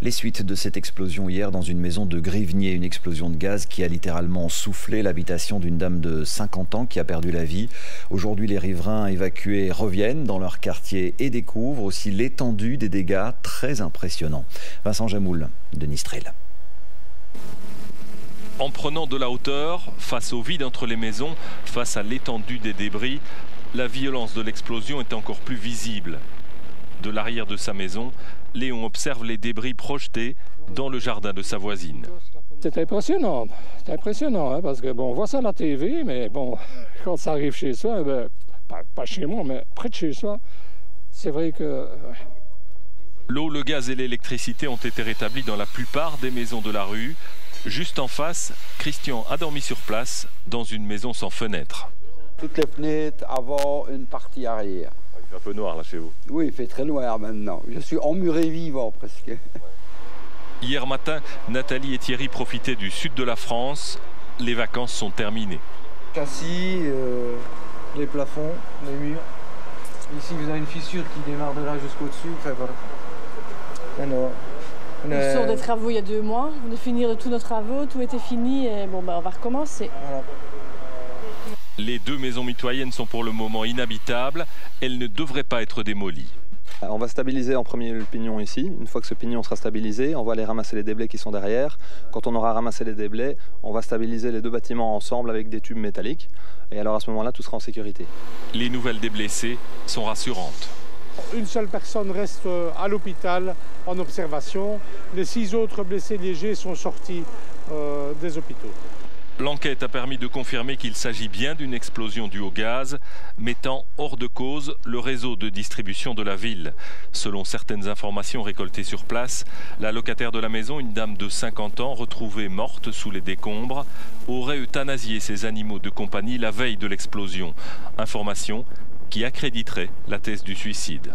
Les suites de cette explosion hier dans une maison de Grivnier, une explosion de gaz qui a littéralement soufflé l'habitation d'une dame de 50 ans qui a perdu la vie. Aujourd'hui, les riverains évacués reviennent dans leur quartier et découvrent aussi l'étendue des dégâts très impressionnants. Vincent Jamoul de Nistrel. En prenant de la hauteur, face au vide entre les maisons, face à l'étendue des débris, la violence de l'explosion est encore plus visible. De l'arrière de sa maison, Léon observe les débris projetés dans le jardin de sa voisine. C'est impressionnant hein, parce que bon, on voit ça à la TV, mais bon, quand ça arrive chez soi, ben, pas chez moi, mais près de chez soi, c'est vrai que... L'eau, le gaz et l'électricité ont été rétablis dans la plupart des maisons de la rue. Juste en face, Christian a dormi sur place dans une maison sans fenêtre. Toutes les fenêtres avant, une partie arrière. Il fait un peu noir là chez vous. Oui, il fait très noir maintenant. Je suis emmuré vivant presque. Hier matin, Nathalie et Thierry profitaient du sud de la France. Les vacances sont terminées. Châssis, les plafonds, les murs. Ici, vous avez une fissure qui démarre de là jusqu'au dessus. Enfin, voilà. Alors, on sort des travaux il y a 2 mois. On venait de finir tous nos travaux, tout était fini et bon, ben, on va recommencer. Voilà. Les 2 maisons mitoyennes sont pour le moment inhabitables. Elles ne devraient pas être démolies. On va stabiliser en premier le pignon ici. Une fois que ce pignon sera stabilisé, on va aller ramasser les déblais qui sont derrière. Quand on aura ramassé les déblais, on va stabiliser les 2 bâtiments ensemble avec des tubes métalliques. Et alors à ce moment-là, tout sera en sécurité. Les nouvelles des blessés sont rassurantes. Une seule personne reste à l'hôpital en observation. Les 6 autres blessés légers sont sortis des hôpitaux. L'enquête a permis de confirmer qu'il s'agit bien d'une explosion due au gaz, mettant hors de cause le réseau de distribution de la ville. Selon certaines informations récoltées sur place, la locataire de la maison, une dame de 50 ans, retrouvée morte sous les décombres, aurait euthanasié ses animaux de compagnie la veille de l'explosion. Information qui accréditerait la thèse du suicide.